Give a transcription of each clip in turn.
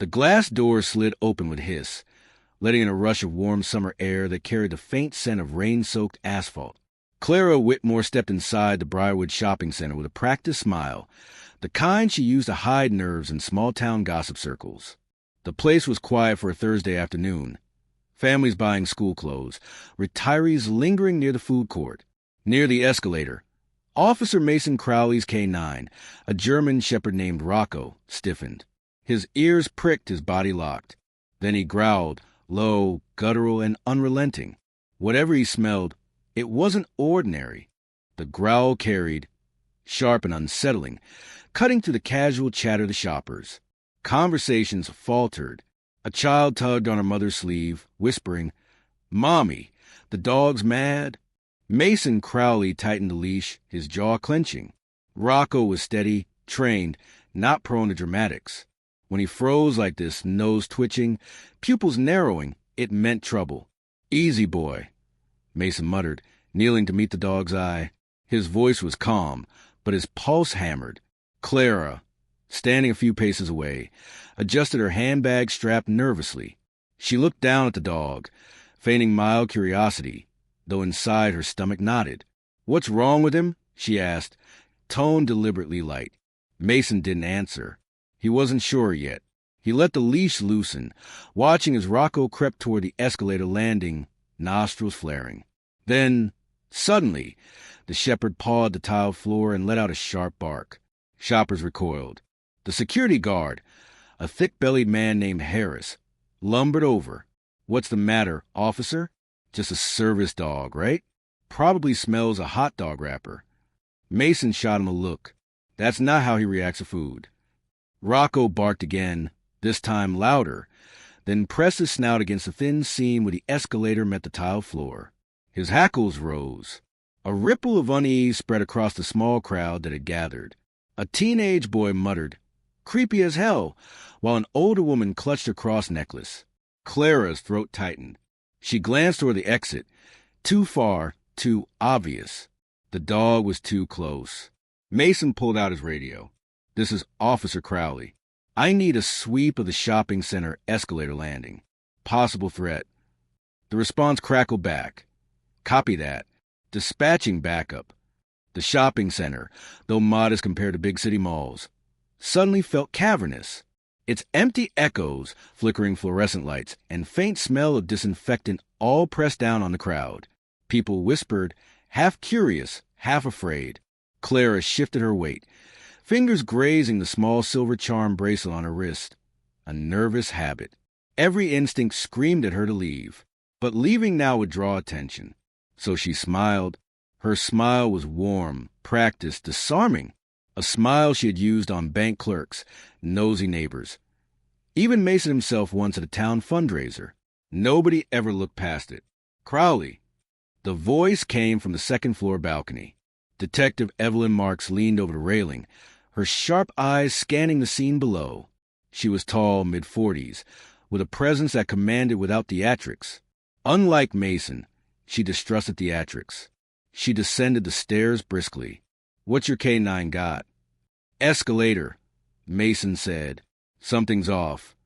The glass door slid open with a hiss, letting in a rush of warm summer air that carried the faint scent of rain-soaked asphalt. Clara Whitmore stepped inside the Briarwood Shopping Center with a practiced smile, the kind she used to hide nerves in small-town gossip circles. The place was quiet for a Thursday afternoon. Families buying school clothes, retirees lingering near the food court. Near the escalator, Officer Mason Crowley's K-9, a German shepherd named Rocco, stiffened. His ears pricked, his body locked. Then he growled, low, guttural, and unrelenting. Whatever he smelled, it wasn't ordinary. The growl carried, sharp and unsettling, cutting through the casual chatter of the shoppers. Conversations faltered. A child tugged on her mother's sleeve, whispering, "Mommy, the dog's mad." Mason Crowley tightened the leash, his jaw clenching. Rocco was steady, trained, not prone to dramatics. When he froze like this, nose twitching, pupils narrowing, it meant trouble. "Easy, boy," Mason muttered, kneeling to meet the dog's eye. His voice was calm, but his pulse hammered. Clara, standing a few paces away, adjusted her handbag strap nervously. She looked down at the dog, feigning mild curiosity, though inside her stomach knotted. "What's wrong with him?" she asked, tone deliberately light. Mason didn't answer. He wasn't sure yet. He let the leash loosen, watching as Rocco crept toward the escalator landing, nostrils flaring. Then, suddenly, the shepherd pawed the tiled floor and let out a sharp bark. Shoppers recoiled. The security guard, a thick-bellied man named Harris, lumbered over. "What's the matter, officer?" "Just a service dog, right? Probably smells a hot dog wrapper." Mason shot him a look. That's not how he reacts to food. Rocco barked again, this time louder, then pressed his snout against the thin seam where the escalator met the tiled floor. His hackles rose. A ripple of unease spread across the small crowd that had gathered. A teenage boy muttered, "Creepy as hell," while an older woman clutched her cross necklace. Clara's throat tightened. She glanced toward the exit. Too far, too obvious. The dog was too close. Mason pulled out his radio. "This is Officer Crowley. I need a sweep of the shopping center escalator landing. Possible threat." The response crackled back. "Copy that. Dispatching backup." The shopping center, though modest compared to big city malls, suddenly felt cavernous. Its empty echoes, flickering fluorescent lights, and faint smell of disinfectant all pressed down on the crowd. People whispered, half curious, half afraid. Clara shifted her weight, fingers grazing the small silver charm bracelet on her wrist. A nervous habit. Every instinct screamed at her to leave, but leaving now would draw attention. So she smiled. Her smile was warm, practiced, disarming. A smile she had used on bank clerks, nosy neighbors. Even Mason himself once at a town fundraiser. Nobody ever looked past it. "Crowley." The voice came from the second-floor balcony. Detective Evelyn Marks leaned over the railing, her sharp eyes scanning the scene below. She was tall, mid-40s, with a presence that commanded without theatrics. Unlike Mason, she distrusted theatrics. She descended the stairs briskly. "What's your K-9 got?" "Escalator," Mason said. "Something's off."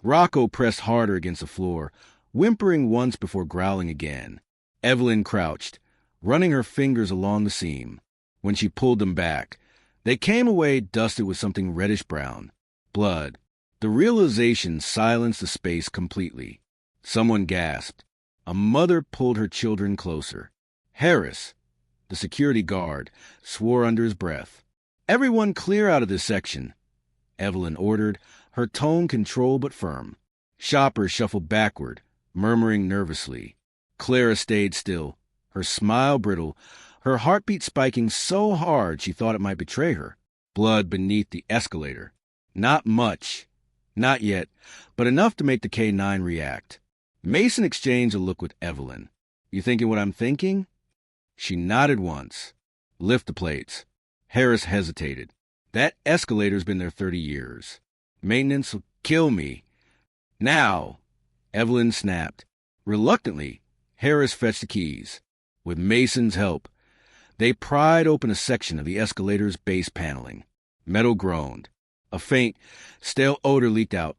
Rocco pressed harder against the floor, whimpering once before growling again. Evelyn crouched, running her fingers along the seam. When she pulled them back, they came away dusted with something reddish-brown. Blood. The realization silenced the space completely. Someone gasped. A mother pulled her children closer. Harris, the security guard, swore under his breath. "Everyone clear out of this section," Evelyn ordered, her tone controlled but firm. Shoppers shuffled backward, murmuring nervously. Clara stayed still, her smile brittle, her heartbeat spiking so hard she thought it might betray her. Blood beneath the escalator. Not much. Not yet, but enough to make the K-9 react. Mason exchanged a look with Evelyn. "You thinking what I'm thinking?" She nodded once. "Lift the plates." Harris hesitated. "That escalator's been there 30 years. Maintenance'll kill me." "Now!" Evelyn snapped. Reluctantly, Harris fetched the keys. With Mason's help, they pried open a section of the escalator's base paneling. Metal groaned. A faint, stale odor leaked out.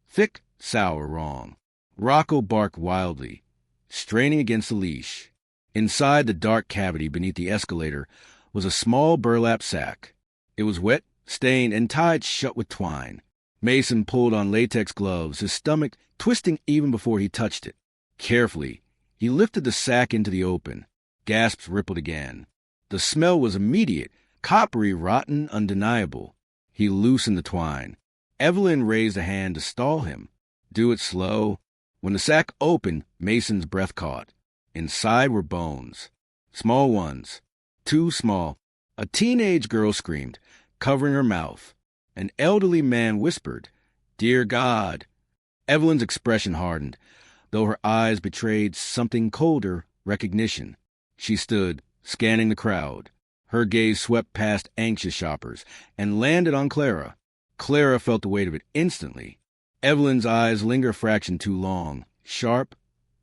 Thick, sour, wrong. Rocco barked wildly, straining against the leash. Inside the dark cavity beneath the escalator was a small burlap sack. It was wet, stained, and tied shut with twine. Mason pulled on latex gloves, his stomach twisting even before he touched it. Carefully, he lifted the sack into the open. Gasps rippled again. The smell was immediate, coppery, rotten, undeniable. He loosened the twine. Evelyn raised a hand to stall him. Do it slow. When the sack opened, Mason's breath caught. Inside were bones. Small ones. Too small. A teenage girl screamed, covering her mouth. An elderly man whispered, "Dear God." Evelyn's expression hardened, though her eyes betrayed something colder, recognition. She stood, scanning the crowd. Her gaze swept past anxious shoppers and landed on Clara. Clara felt the weight of it instantly. Evelyn's eyes lingered a fraction too long, sharp,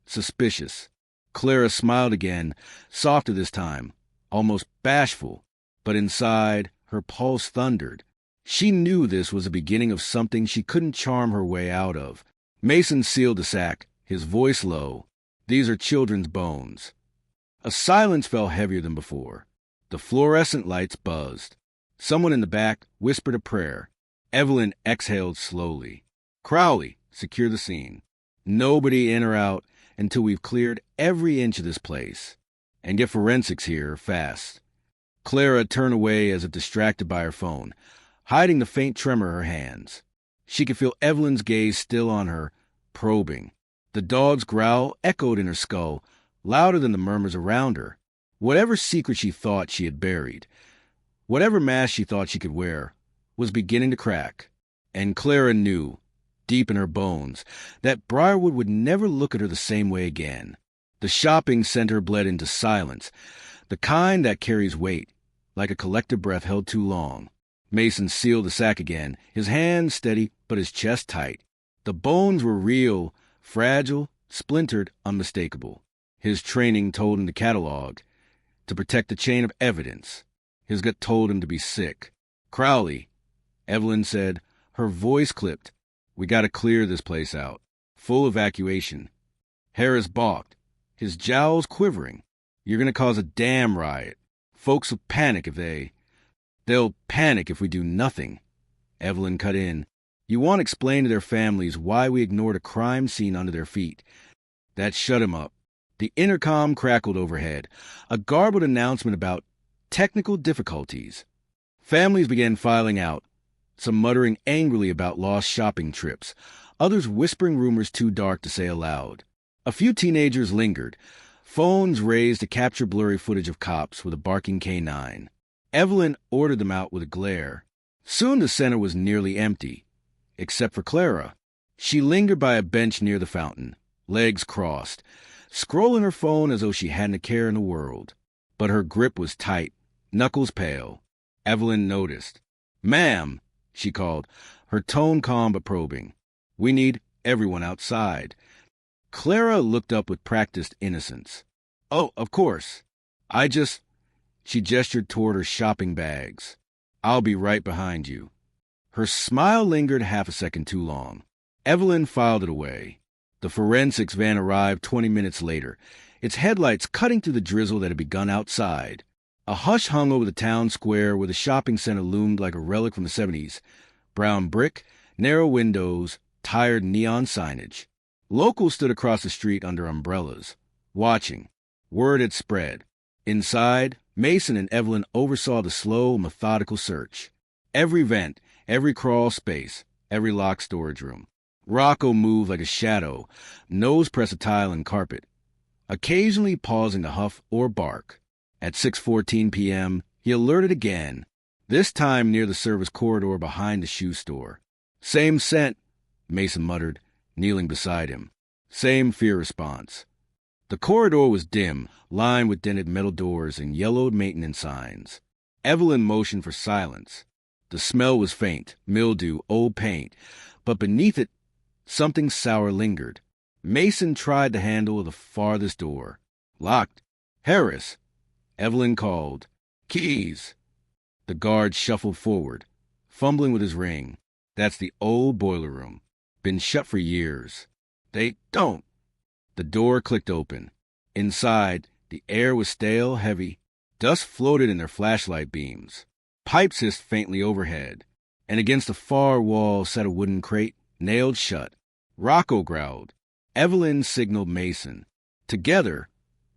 suspicious. Clara smiled again, softer this time, almost bashful, but inside, her pulse thundered. She knew this was the beginning of something she couldn't charm her way out of. Mason sealed the sack, his voice low. "These are children's bones." A silence fell heavier than before. The fluorescent lights buzzed. Someone in the back whispered a prayer. Evelyn exhaled slowly. "Crowley, secure the scene. Nobody in or out until we've cleared every inch of this place. And get forensics here, fast." Clara turned away as if distracted by her phone, hiding the faint tremor in her hands. She could feel Evelyn's gaze still on her, probing. The dog's growl echoed in her skull, louder than the murmurs around her. Whatever secret she thought she had buried, whatever mask she thought she could wear, was beginning to crack. And Clara knew, deep in her bones, that Briarwood would never look at her the same way again. The shopping center bled into silence, the kind that carries weight, like a collective breath held too long. Mason sealed the sack again, his hands steady but his chest tight. The bones were real, fragile, splintered, unmistakable. His training told him to catalog, to protect the chain of evidence. His gut told him to be sick. "Crowley," Evelyn said, her voice clipped. "We gotta clear this place out. Full evacuation." Harris balked, his jowls quivering. "You're gonna cause a damn riot. Folks will panic They'll panic if we do nothing." Evelyn cut in. "You want to explain to their families why we ignored a crime scene under their feet." That shut him up. The intercom crackled overhead, a garbled announcement about technical difficulties. Families began filing out, some muttering angrily about lost shopping trips, others whispering rumors too dark to say aloud. A few teenagers lingered, phones raised to capture blurry footage of cops with a barking K9. Evelyn ordered them out with a glare. Soon the center was nearly empty, except for Clara. She lingered by a bench near the fountain, legs crossed, scrolling her phone as though she hadn't a care in the world. But her grip was tight, knuckles pale. Evelyn noticed. "Ma'am," she called, her tone calm but probing. "We need everyone outside." Clara looked up with practiced innocence. "Oh, of course. She gestured toward her shopping bags. "I'll be right behind you." Her smile lingered half a second too long. Evelyn filed it away. The forensics van arrived 20 minutes later, its headlights cutting through the drizzle that had begun outside. A hush hung over the town square where the shopping center loomed like a relic from the 70s. Brown brick, narrow windows, tired neon signage. Locals stood across the street under umbrellas, watching. Word had spread. Inside, Mason and Evelyn oversaw the slow, methodical search. Every vent, every crawl space, every locked storage room. Rocco moved like a shadow, nose pressed to tile and carpet, occasionally pausing to huff or bark. At 6:14 p.m., he alerted again, this time near the service corridor behind the shoe store. "Same scent," Mason muttered, kneeling beside him. Same fear response. The corridor was dim, lined with dented metal doors and yellowed maintenance signs. Evelyn motioned for silence. The smell was faint, mildew, old paint, but beneath it, something sour lingered. Mason tried the handle of the farthest door. "Locked." "Harris," Evelyn called. "Keys." The guard shuffled forward, fumbling with his ring. "That's the old boiler room." Been shut for years. They don't. The door clicked open. Inside, the air was stale, heavy. Dust floated in their flashlight beams. Pipes hissed faintly overhead. And against the far wall sat a wooden crate, nailed shut. Rocco growled. Evelyn signaled Mason. Together,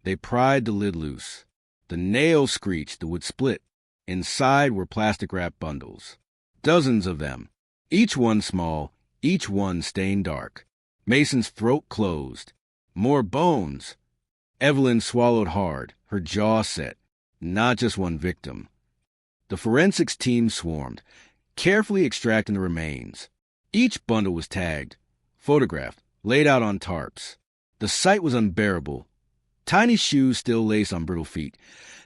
they pried the lid loose. The nail screeched, the wood split. Inside were plastic-wrapped bundles. Dozens of them. Each one small, each one stained dark. Mason's throat closed. More bones. Evelyn swallowed hard, her jaw set. Not just one victim. The forensics team swarmed, carefully extracting the remains. Each bundle was tagged, photographed, laid out on tarps. The sight was unbearable. Tiny shoes still laced on brittle feet,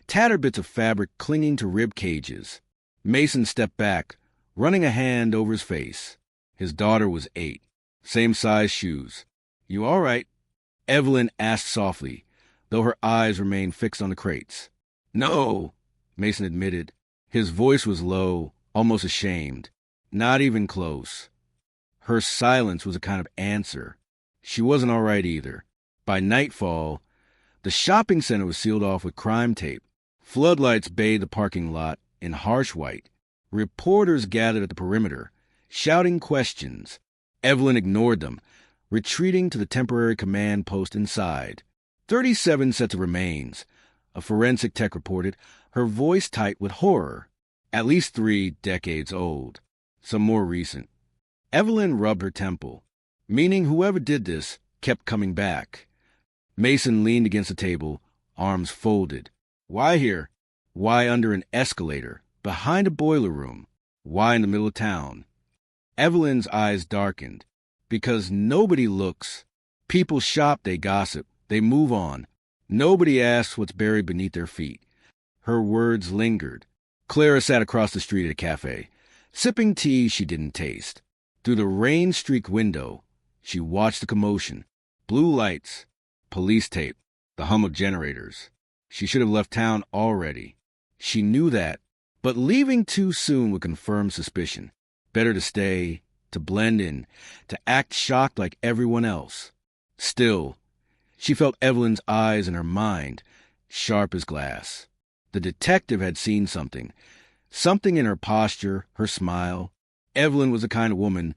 tattered bits of fabric clinging to rib cages. Mason stepped back, running a hand over his face. His daughter was 8. Same size shoes. "You all right?" Evelyn asked softly, though her eyes remained fixed on the crates. "No," Mason admitted. His voice was low, almost ashamed. Not even close. Her silence was a kind of answer. She wasn't all right either. By nightfall, the shopping center was sealed off with crime tape. Floodlights bathed the parking lot in harsh white. Reporters gathered at the perimeter, shouting questions. Evelyn ignored them, retreating to the temporary command post inside. 37 sets of remains, a forensic tech reported, her voice tight with horror. At least 3 decades old, some more recent. Evelyn rubbed her temple, meaning whoever did this kept coming back. Mason leaned against the table, arms folded. Why here? Why under an escalator? Behind a boiler room? Why in the middle of town? Evelyn's eyes darkened. Because nobody looks. People shop, they gossip, they move on. Nobody asks what's buried beneath their feet. Her words lingered. Clara sat across the street at a cafe, sipping tea she didn't taste. Through the rain-streaked window, she watched the commotion. Blue lights, police tape, the hum of generators. She should have left town already. She knew that, but leaving too soon would confirm suspicion. Better to stay, to blend in, to act shocked like everyone else. Still, she felt Evelyn's eyes in her mind, sharp as glass. The detective had seen something in her posture, her smile. Evelyn was the kind of woman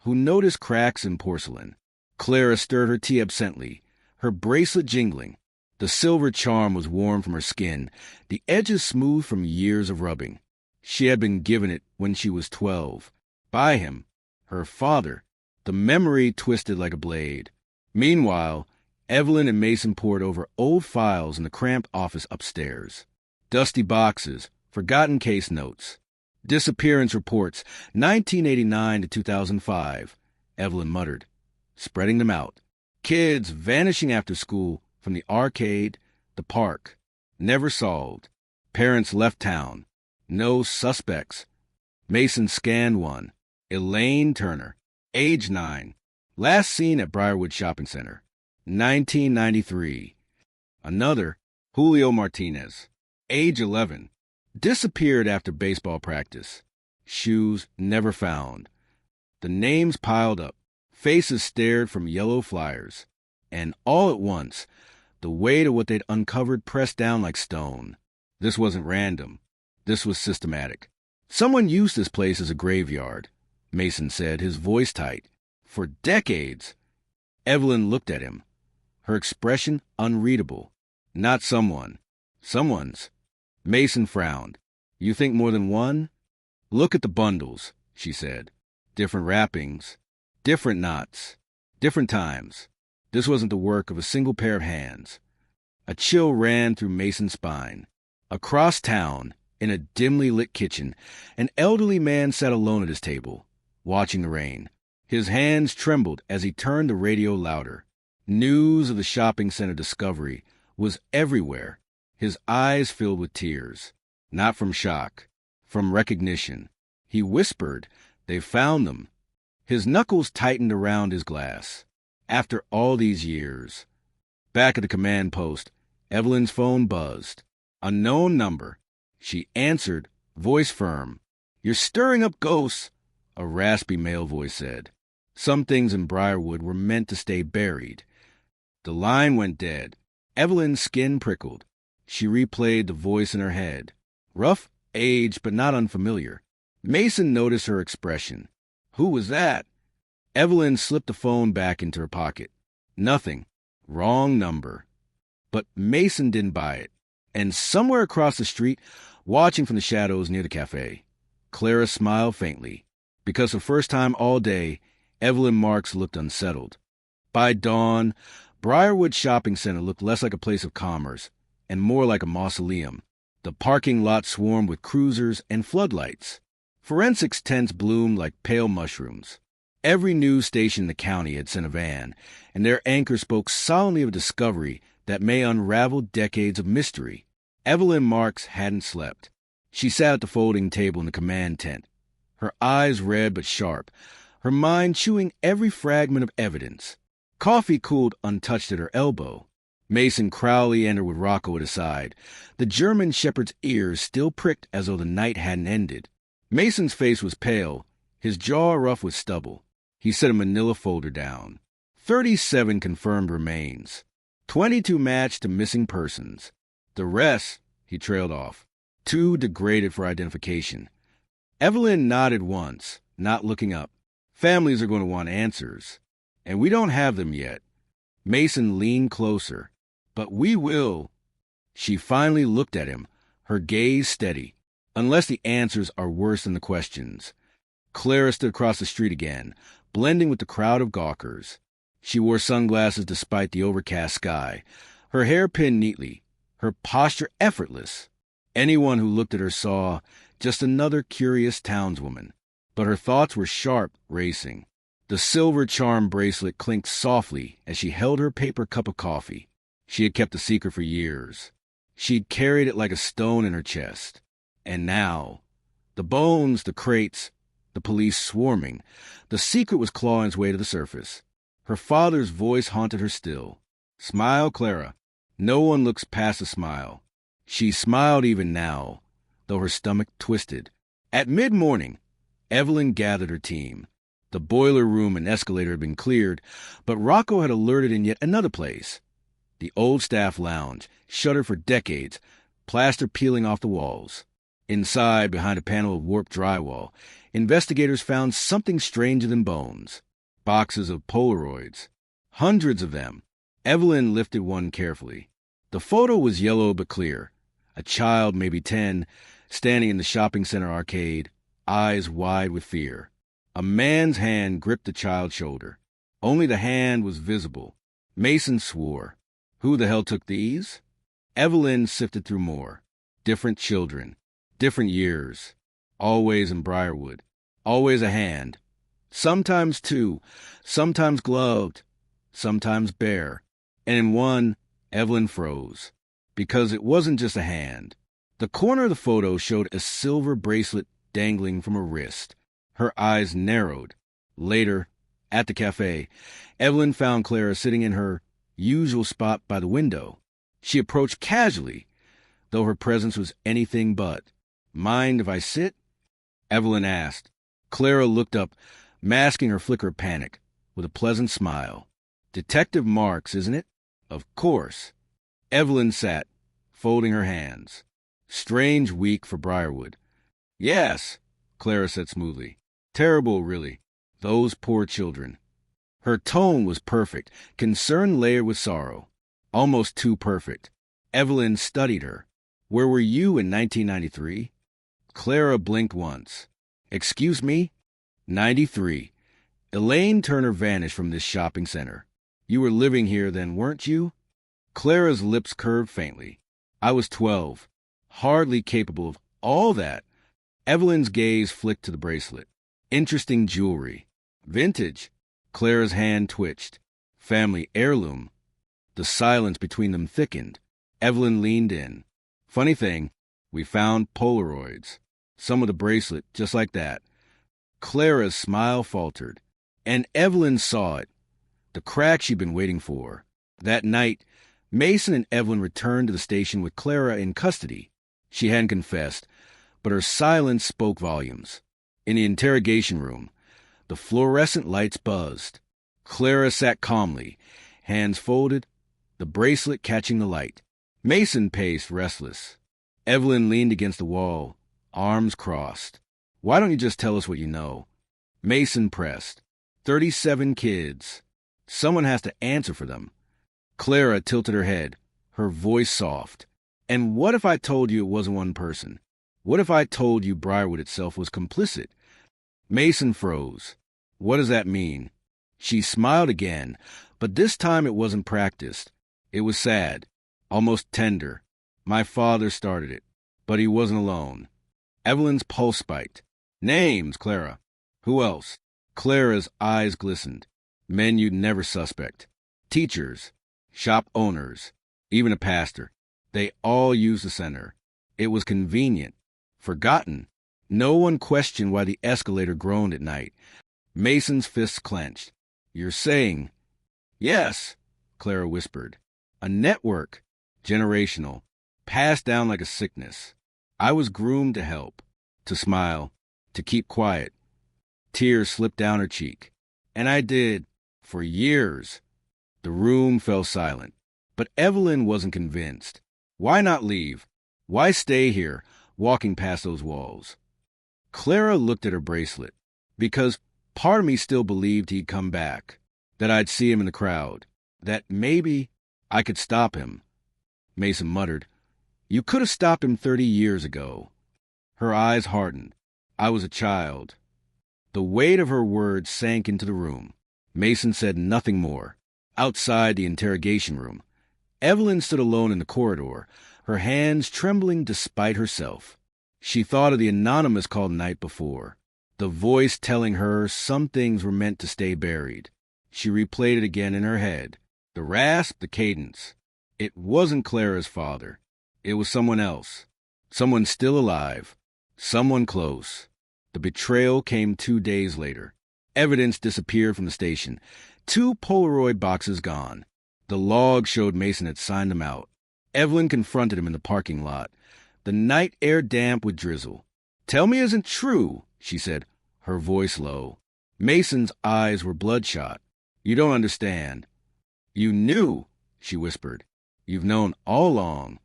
who noticed cracks in porcelain. Clara stirred her tea absently, her bracelet jingling. The silver charm was worn from her skin, the edges smooth from years of rubbing. She had been given it when she was 12. By him, her father. The memory twisted like a blade. Meanwhile, Evelyn and Mason pored over old files in the cramped office upstairs. Dusty boxes, forgotten case notes. Disappearance reports, 1989 to 2005, Evelyn muttered, spreading them out. Kids vanishing after school from the arcade, the park. Never solved. Parents left town. No suspects. Mason scanned one. Elaine Turner, age 9. Last seen at Briarwood Shopping Center, 1993. Another, Julio Martinez, age 11. Disappeared after baseball practice. Shoes never found. The names piled up. Faces stared from yellow flyers. And all at once, the weight of what they'd uncovered pressed down like stone. This wasn't random. This was systematic. Someone used this place as a graveyard, Mason said, his voice tight. For decades. Evelyn looked at him, her expression unreadable. Not someone. Someone's. Mason frowned. You think more than one? Look at the bundles, she said. Different wrappings, different knots, different times. This wasn't the work of a single pair of hands. A chill ran through Mason's spine. Across town, in a dimly lit kitchen, an elderly man sat alone at his table, watching the rain. His hands trembled as he turned the radio louder. News of the shopping center discovery was everywhere. His eyes filled with tears, not from shock, from recognition. He whispered, "They found them." His knuckles tightened around his glass. After all these years. Back at the command post, Evelyn's phone buzzed. Unknown number. She answered, voice firm. "You're stirring up ghosts," a raspy male voice said. Some things in Briarwood were meant to stay buried. The line went dead. Evelyn's skin prickled. She replayed the voice in her head. Rough, aged, but not unfamiliar. Mason noticed her expression. Who was that? Evelyn slipped the phone back into her pocket. Nothing. Wrong number. But Mason didn't buy it. And somewhere across the street, watching from the shadows near the cafe, Clara smiled faintly. Because for the first time all day, Evelyn Marks looked unsettled. By dawn, Briarwood Shopping Center looked less like a place of commerce and more like a mausoleum. The parking lot swarmed with cruisers and floodlights. Forensics tents bloomed like pale mushrooms. Every news station in the county had sent a van, and their anchor spoke solemnly of a discovery that may unravel decades of mystery. Evelyn Marks hadn't slept. She sat at the folding table in the command tent, her eyes red but sharp, her mind chewing every fragment of evidence. Coffee cooled untouched at her elbow. Mason Crowley entered with Rocco at his side, the German shepherd's ears still pricked as though the night hadn't ended. Mason's face was pale, his jaw rough with stubble. He set a manila folder down. 37 confirmed remains. 22 matched to missing persons. The rest, he trailed off. 2 degraded for identification. Evelyn nodded once, not looking up. Families are going to want answers. And we don't have them yet. Mason leaned closer. But we will. She finally looked at him, her gaze steady. Unless the answers are worse than the questions. Clara stood across the street again, blending with the crowd of gawkers. She wore sunglasses despite the overcast sky, her hair pinned neatly, her posture effortless. Anyone who looked at her saw just another curious townswoman. But her thoughts were sharp, racing. The silver charm bracelet clinked softly as she held her paper cup of coffee. She had kept the secret for years. She'd carried it like a stone in her chest. And now, the bones, the crates, the police swarming, the secret was clawing its way to the surface. Her father's voice haunted her still. Smile, Clara. No one looks past a smile. She smiled even now, though her stomach twisted. At mid-morning, Evelyn gathered her team. The boiler room and escalator had been cleared, but Rocco had alerted in yet another place. The old staff lounge, shuttered for decades, plaster peeling off the walls. Inside, behind a panel of warped drywall, investigators found something stranger than bones. Boxes of Polaroids. Hundreds of them. Evelyn lifted one carefully. The photo was yellow but clear. A child, maybe 10, standing in the shopping center arcade, eyes wide with fear. A man's hand gripped the child's shoulder. Only the hand was visible. Mason swore. Who the hell took these? Evelyn sifted through more. Different children. Different years. Always in Briarwood. Always a hand. Sometimes 2. Sometimes gloved. Sometimes bare. And in one, Evelyn froze. Because it wasn't just a hand. The corner of the photo showed a silver bracelet dangling from her wrist. Her eyes narrowed. Later, at the cafe, Evelyn found Clara sitting in her usual spot by the window. She approached casually, though her presence was anything but. Mind if I sit? Evelyn asked. Clara looked up, masking her flicker of panic, with a pleasant smile. Detective Marks, isn't it? Of course. Evelyn sat, folding her hands. Strange week for Briarwood. Yes, Clara said smoothly. Terrible, really. Those poor children. Her tone was perfect, concern layered with sorrow. Almost too perfect. Evelyn studied her. Where were you in 1993? Clara blinked once. Excuse me? 93. Elaine Turner vanished from this shopping center. You were living here then, weren't you? Clara's lips curved faintly. I was 12. Hardly capable of all that. Evelyn's gaze flicked to the bracelet. Interesting jewelry. Vintage. Clara's hand twitched. Family heirloom. The silence between them thickened. Evelyn leaned in. Funny thing, we found Polaroids. Some of the bracelet, just like that. Clara's smile faltered. And Evelyn saw it. The crack she'd been waiting for. That night, Mason and Evelyn returned to the station with Clara in custody. She hadn't confessed, but her silence spoke volumes. In the interrogation room, The fluorescent lights buzzed. Clara sat calmly, hands folded, the bracelet catching the light. Mason paced, restless. Evelyn leaned against the wall, arms crossed. Why don't you just tell us what you know? Mason pressed. 37 kids. Someone has to answer for them. Clara tilted her head, her voice soft. And what if I told you it wasn't one person? What if I told you Briarwood itself was complicit? Mason froze. What does that mean? She smiled again, but this time it wasn't practiced. It was sad, almost tender. My father started it, but he wasn't alone. Evelyn's pulse spiked. Names, Clara. Who else? Clara's eyes glistened. Men you'd never suspect. Teachers, shop owners, even a pastor. They all used the center. It was convenient. Forgotten. No one questioned why the escalator groaned at night. Mason's fists clenched. You're saying... Yes, Clara whispered. A network. Generational. Passed down like a sickness. I was groomed to help. To smile. To keep quiet. Tears slipped down her cheek. And I did. For years. The room fell silent. But Evelyn wasn't convinced. Why not leave? Why stay here, walking past those walls? Clara looked at her bracelet. Because part of me still believed he'd come back. That I'd see him in the crowd. That maybe I could stop him. Mason muttered. You could have stopped him 30 years ago. Her eyes hardened. I was a child. The weight of her words sank into the room. Mason said nothing more. Outside the interrogation room, Evelyn stood alone in the corridor, her hands trembling despite herself. She thought of the anonymous call the night before, the voice telling her some things were meant to stay buried. She replayed it again in her head. The rasp, the cadence. It wasn't Clara's father. It was someone else. Someone still alive. Someone close. The betrayal came 2 days later. Evidence disappeared from the station. 2 Polaroid boxes gone. The log showed Mason had signed them out. Evelyn confronted him in the parking lot. The night air damp with drizzle. Tell me it isn't true, she said, her voice low. Mason's eyes were bloodshot. You don't understand. You knew, she whispered. You've known all along.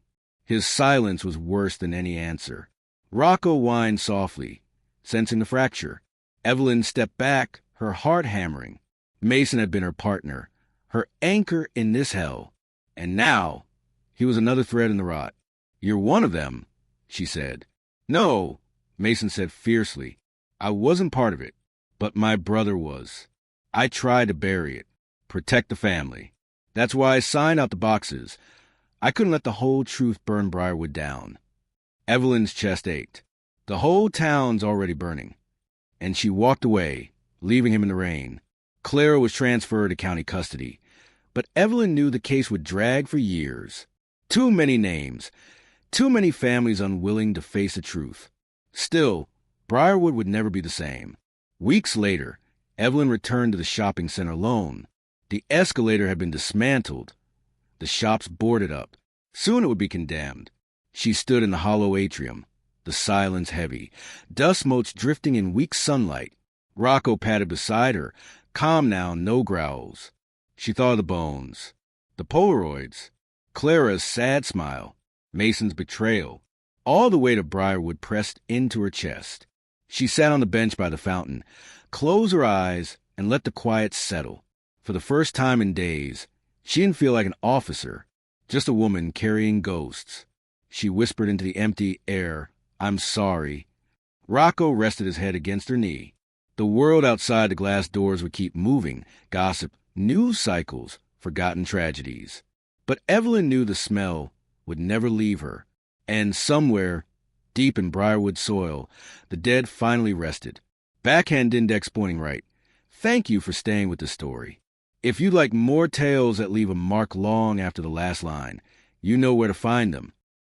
His silence was worse than any answer. Rocco whined softly, sensing the fracture. Evelyn stepped back, her heart hammering. Mason had been her partner, her anchor in this hell. And now, he was another thread in the rot. You're one of them, she said. No, Mason said fiercely. I wasn't part of it, but my brother was. I tried to bury it, protect the family. That's why I signed out the boxes. I couldn't let the whole truth burn Briarwood down. Evelyn's chest ached. The whole town's already burning. And she walked away, leaving him in the rain. Clara was transferred to county custody. But Evelyn knew the case would drag for years. Too many names. Too many families unwilling to face the truth. Still, Briarwood would never be the same. Weeks later, Evelyn returned to the shopping center alone. The escalator had been dismantled. The shops boarded up. Soon it would be condemned. She stood in the hollow atrium, the silence heavy, dust motes drifting in weak sunlight. Rocco padded beside her, calm now, no growls. She thought of the bones, the Polaroids, Clara's sad smile, Mason's betrayal. All the weight of Briarwood pressed into her chest. She sat on the bench by the fountain, closed her eyes, and let the quiet settle. For the first time in days, she didn't feel like an officer, just a woman carrying ghosts. She whispered into the empty air, I'm sorry. Rocco rested his head against her knee. The world outside the glass doors would keep moving, gossip, news cycles, forgotten tragedies. But Evelyn knew the smell would never leave her. And somewhere, deep in Briarwood soil, the dead finally rested. Backhand index pointing right. Thank you for staying with the story. If you'd like more tales that leave a mark long after the last line, you know where to find them.